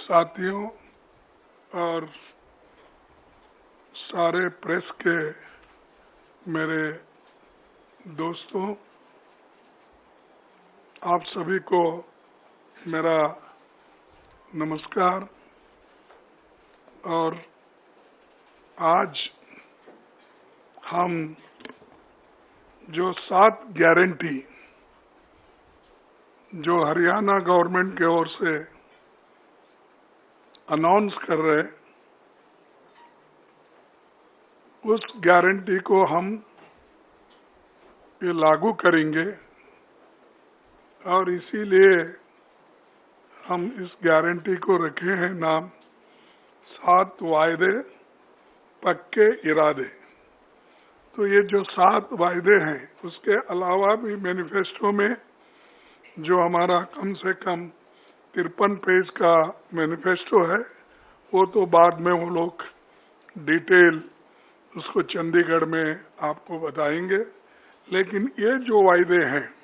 साथियों और सारे प्रेस के मेरे दोस्तों, आप सभी को मेरा नमस्कार। और आज हम जो 7 गारंटी जो हरियाणा गवर्नमेंट की ओर से अनाउंस कर रहे, उस गारंटी को हम ये लागू करेंगे और इसीलिए हम इस गारंटी को रखे हैं नाम 7 वायदे पक्के इरादे। तो ये जो 7 वायदे हैं, उसके अलावा भी मैनिफेस्टो में जो हमारा कम से कम 53 पेज का मैनिफेस्टो है, वो तो बाद में वो लोग डिटेल उसको चंडीगढ़ में आपको बताएंगे। लेकिन ये जो वायदे हैं,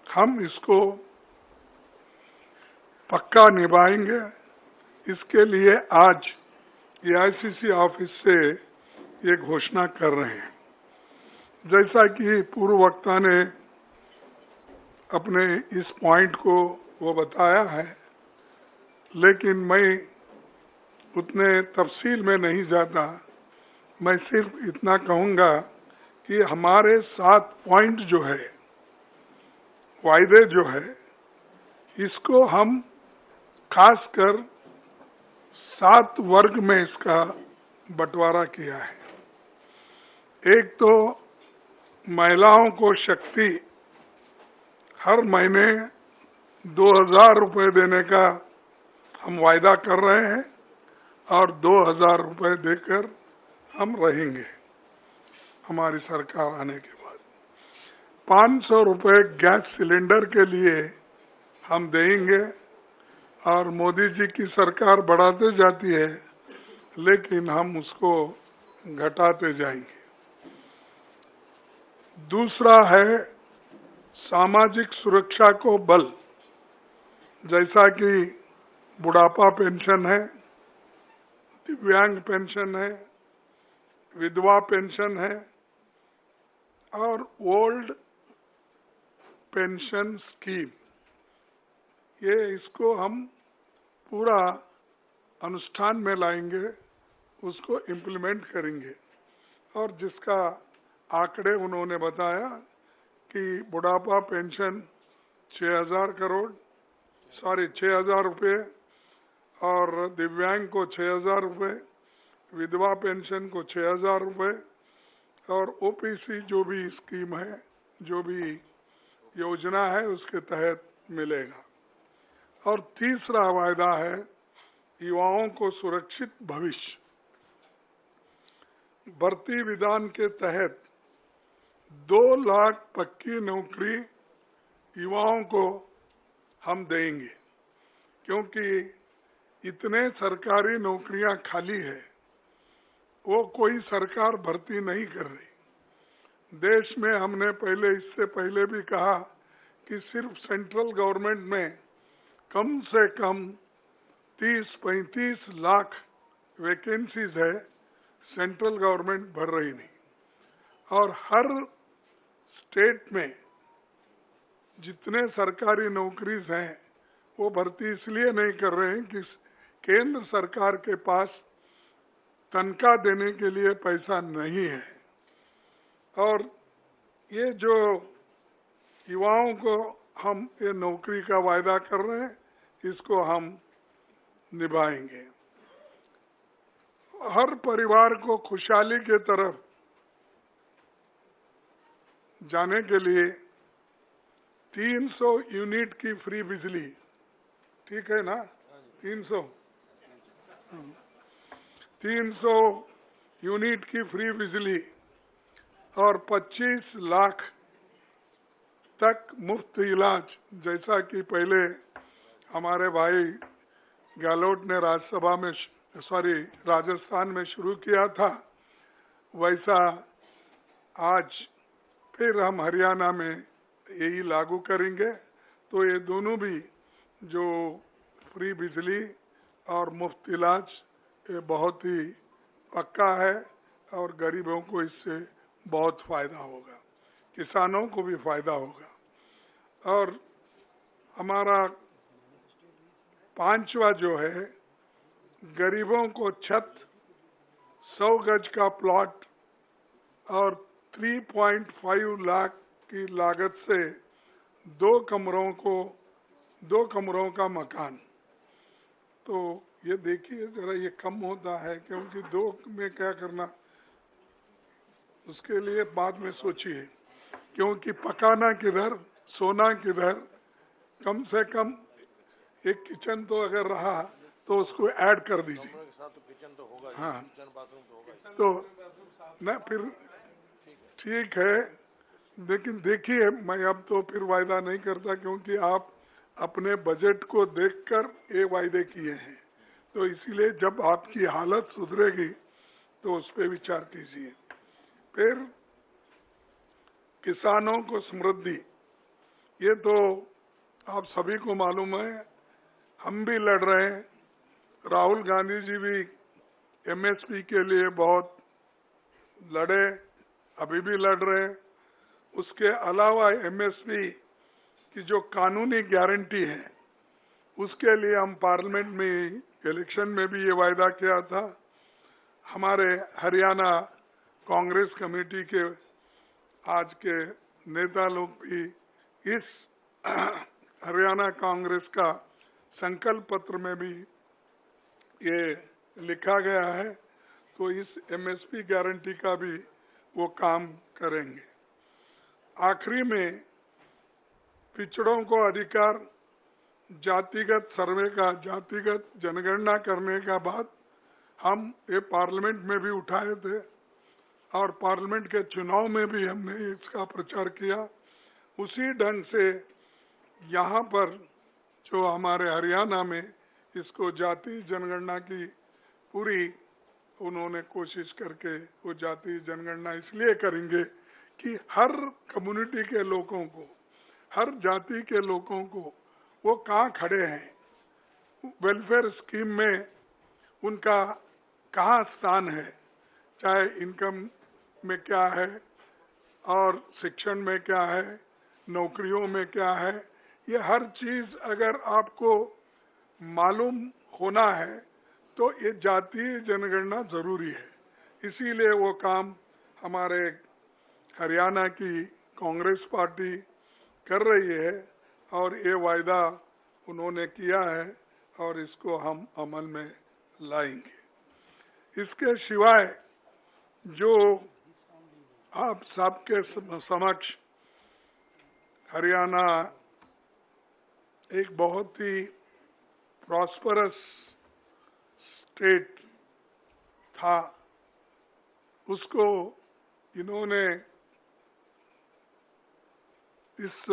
हम इसको पक्का निभाएंगे। इसके लिए आज AICC ऑफिस से ये घोषणा कर रहे हैं। जैसा कि पूर्व वक्ता ने अपने इस पॉइंट को वो बताया है, लेकिन मैं उतने तफसील में नहीं जाता। मैं सिर्फ इतना कहूँगा कि हमारे 7 पॉइंट जो है, वायदे जो है, इसको हम खासकर 7 वर्ग में इसका बंटवारा किया है। एक तो महिलाओं को शक्ति हर महीने 2000 रुपये देने का हम वायदा कर रहे हैं और 2000 रुपये देकर हम रहेंगे हमारी सरकार आने के बाद। 500 रुपये गैस सिलेंडर के लिए हम देंगे और मोदी जी की सरकार बढ़ाते जाती है, लेकिन हम उसको घटाते जाएंगे। दूसरा है सामाजिक सुरक्षा को बल, जैसा कि बुढ़ापा पेंशन है, दिव्यांग पेंशन है, विधवा पेंशन है और ओल्ड पेंशन स्कीम। ये इसको हम पूरा अनुष्ठान में लाएंगे, उसको इम्प्लीमेंट करेंगे। और जिसका आंकड़े उन्होंने बताया कि बुढ़ापा पेंशन 6,000 रुपये और दिव्यांग को 6,000 रुपये, विधवा पेंशन को 6,000 रुपये और OPC जो भी स्कीम है, जो भी योजना है, उसके तहत मिलेगा। और तीसरा वायदा है युवाओं को सुरक्षित भविष्य। भर्ती विधान के तहत 2 लाख पक्की नौकरी युवाओं को हम देंगे, क्योंकि इतने सरकारी नौकरियां खाली है, वो कोई सरकार भर्ती नहीं कर रही। देश में हमने इससे पहले भी कहा कि सिर्फ सेंट्रल गवर्नमेंट में कम से कम 30-35 लाख वैकेंसीज है, सेंट्रल गवर्नमेंट भर रही नहीं। और हर स्टेट में जितने सरकारी नौकरीज हैं, वो भर्ती इसलिए नहीं कर रहे हैं कि केंद्र सरकार के पास तनख्वाह देने के लिए पैसा नहीं है। और ये जो युवाओं को हम ये नौकरी का वायदा कर रहे हैं, इसको हम निभाएंगे। हर परिवार को खुशहाली के तरफ जाने के लिए 300 यूनिट की फ्री बिजली, ठीक है ना? 300 यूनिट की फ्री बिजली और 25 लाख तक मुफ्त इलाज, जैसा कि पहले हमारे भाई गहलोत ने राजस्थान में शुरू किया था, वैसा आज फिर हम हरियाणा में यही लागू करेंगे। तो ये दोनों भी जो फ्री बिजली और मुफ्त इलाज ये बहुत ही पक्का है और गरीबों को इससे बहुत फायदा होगा, किसानों को भी फायदा होगा। और हमारा 5वां जो है, गरीबों को छत, 100 गज का प्लॉट और 3.5 लाख की लागत से 2 कमरों का मकान। तो ये देखिए जरा, ये कम होता है क्योंकि 2 में क्या करना, उसके लिए बाद में सोचिए, क्योंकि पकाना किधर, सोना किधर। कम से कम एक किचन तो अगर रहा तो उसको ऐड कर दीजिए। तो किचन तो होगा, हाँ, किचन बाथरूम तो होगा। तो न फिर ठीक है, लेकिन देखिए मैं अब तो फिर वायदा नहीं करता, क्योंकि आप अपने बजट को देखकर ये वायदे किए हैं। तो इसीलिए जब आपकी हालत सुधरेगी तो उस पर विचार कीजिए। फिर किसानों को समृद्धि, ये तो आप सभी को मालूम है, हम भी लड़ रहे हैं, राहुल गांधी जी भी एमएसपी के लिए बहुत लड़े, अभी भी लड़ रहे हैं। उसके अलावा एमएसपी की जो कानूनी गारंटी है, उसके लिए हम पार्लियामेंट में इलेक्शन में भी ये वायदा किया था। हमारे हरियाणा कांग्रेस कमेटी के आज के नेता लोग भी इस हरियाणा कांग्रेस का संकल्प पत्र में भी ये लिखा गया है, तो इस एमएसपी गारंटी का भी वो काम करेंगे। आखिरी में पिछड़ों को अधिकार, जातिगत सर्वे का, जातिगत जनगणना करने का बात हम ये पार्लियामेंट में भी उठाए थे और पार्लियामेंट के चुनाव में भी हमने इसका प्रचार किया। उसी ढंग से यहाँ पर जो हमारे हरियाणा में इसको जाति जनगणना की पूरी उन्होंने कोशिश करके वो जाति जनगणना इसलिए करेंगे कि हर कम्युनिटी के लोगों को, हर जाति के लोगों को वो कहाँ खड़े हैं, वेलफेयर स्कीम में उनका कहाँ स्थान है, चाहे इनकम में क्या है और शिक्षण में क्या है, नौकरियों में क्या है, ये हर चीज अगर आपको मालूम होना है तो ये जातीय जनगणना जरूरी है। इसीलिए वो काम हमारे हरियाणा की कांग्रेस पार्टी कर रही है और ये वायदा उन्होंने किया है और इसको हम अमल में लाएंगे। इसके सिवाय जो आप सबके समक्ष हरियाणा एक बहुत ही प्रॉस्परस स्टेट था, उसको इन्होंने इस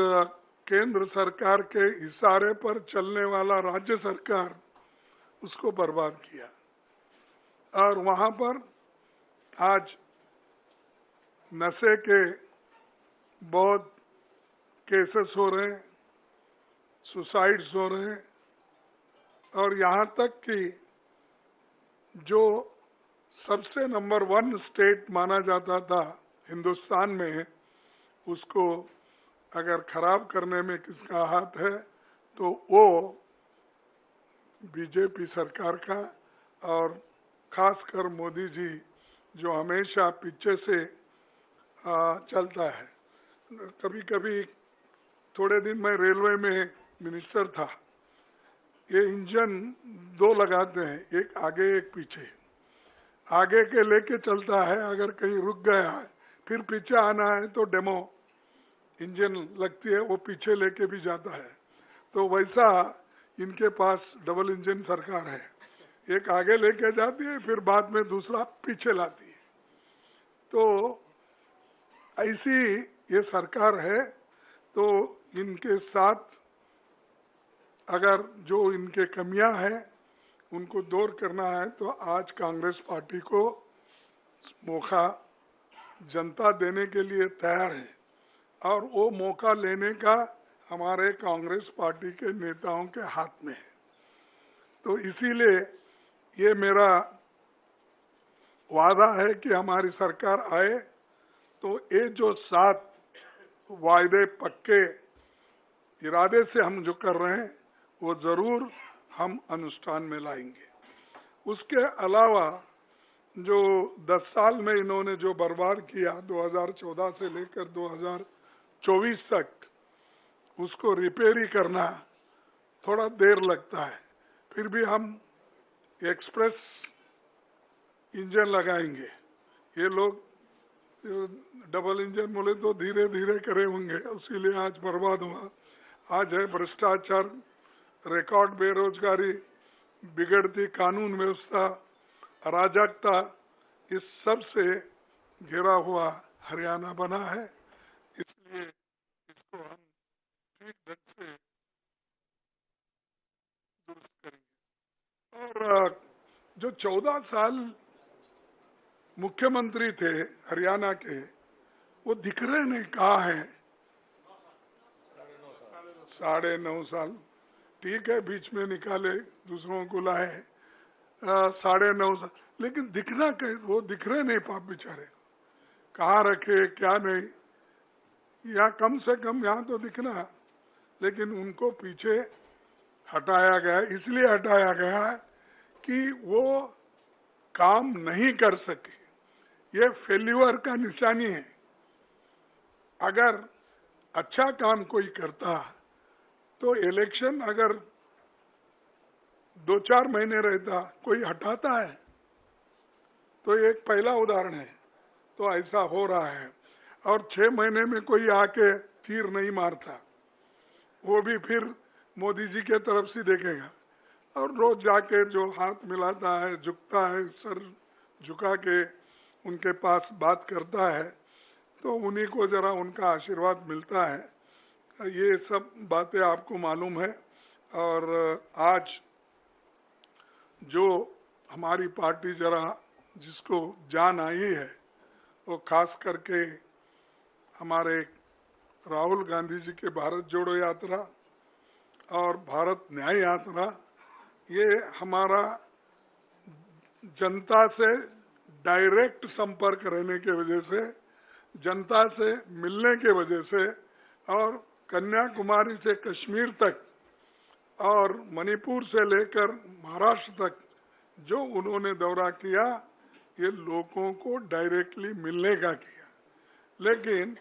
केंद्र सरकार के इशारे पर चलने वाला राज्य सरकार उसको बर्बाद किया और वहां पर आज नशे के बहुत केसेस हो रहे हैं, सुसाइड्स हो रहे हैं और यहाँ तक कि जो सबसे नंबर 1 स्टेट माना जाता था हिंदुस्तान में, उसको अगर खराब करने में किसका हाथ है तो वो बीजेपी सरकार का और खासकर मोदी जी, जो हमेशा पीछे से चलता है। कभी कभी थोड़े दिन में रेलवे में मिनिस्टर था, ये इंजन 2 लगाते हैं, एक आगे एक पीछे, आगे के लेके चलता है, अगर कहीं रुक गया है फिर पीछे आना है तो डेमो इंजन लगती है, वो पीछे लेके भी जाता है। तो वैसा इनके पास डबल इंजन सरकार है, एक आगे लेके जाती है फिर बाद में दूसरा पीछे लाती है। तो ऐसी ये सरकार है। तो इनके साथ अगर जो इनके कमियां हैं उनको दूर करना है तो आज कांग्रेस पार्टी को मौका जनता देने के लिए तैयार है और वो मौका लेने का हमारे कांग्रेस पार्टी के नेताओं के हाथ में है। तो इसीलिए ये मेरा वादा है कि हमारी सरकार आए तो ये जो 7 वायदे पक्के इरादे से हम जो कर रहे हैं वो जरूर हम अनुष्ठान में लाएंगे। उसके अलावा जो 10 साल में इन्होंने जो बर्बाद किया 2014 से लेकर 2024 तक, उसको रिपेयर ही करना थोड़ा देर लगता है। फिर भी हम एक्सप्रेस इंजन लगाएंगे। ये लोग डबल इंजन बोले तो धीरे धीरे करे होंगे, इसीलिए आज बर्बाद हुआ। आज है भ्रष्टाचार, रिकॉर्ड बेरोजगारी, बिगड़ती कानून व्यवस्था, अराजकता, इस सब से घिरा हुआ हरियाणा बना है। इसलिए इसको हम ठीक ढंग से दुरुस्त करेंगे। और जो 14 साल मुख्यमंत्री थे हरियाणा के, वो दिख रहे नहीं, कहाँ है? 9.5 साल, ठीक है, बीच में निकाले, दूसरों को लाए, 9.5 साल, लेकिन दिखना कहीं, वो दिख रहे नहीं पाप बेचारे, कहाँ रखे क्या नहीं। या कम से कम यहाँ तो दिखना, लेकिन उनको पीछे हटाया गया। इसलिए हटाया गया कि वो काम नहीं कर सके। ये फेल्यूर का निशानी है। अगर अच्छा काम कोई करता तो इलेक्शन अगर 2-4 महीने रहता, कोई हटाता है? तो एक पहला उदाहरण है। तो ऐसा हो रहा है। और 6 महीने में कोई आके तीर नहीं मारता, वो भी फिर मोदी जी के तरफ से देखेगा। और रोज जाके जो हाथ मिलाता है, झुकता है, सर झुका के उनके पास बात करता है, तो उन्हीं को जरा उनका आशीर्वाद मिलता है। ये सब बातें आपको मालूम है। और आज जो हमारी पार्टी जरा जिसको जान आई है, वो खास करके हमारे राहुल गांधी जी के भारत जोड़ो यात्रा और भारत न्याय यात्रा, ये हमारा जनता से डायरेक्ट संपर्क रहने के वजह से, जनता से मिलने के वजह से, और कन्याकुमारी से कश्मीर तक और मणिपुर से लेकर महाराष्ट्र तक जो उन्होंने दौरा किया, ये लोगों को डायरेक्टली मिलने का किया। लेकिन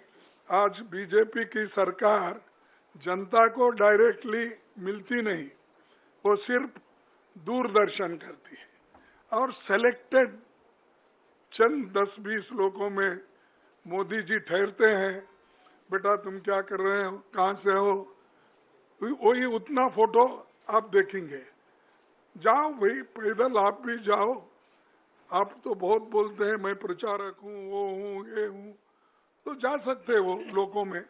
आज बीजेपी की सरकार जनता को डायरेक्टली मिलती नहीं, वो सिर्फ दूरदर्शन करती है और सेलेक्टेड चंद 10-20 लोगों में मोदी जी ठहरते हैं, बेटा तुम क्या कर रहे हो, कहाँ से हो, वही उतना फोटो आप देखेंगे। जाओ भाई, पैदल आप भी जाओ। आप तो बहुत बोलते हैं मैं प्रचारक हूँ, वो हूँ, ये हूँ, तो जा सकते हो लोगों में।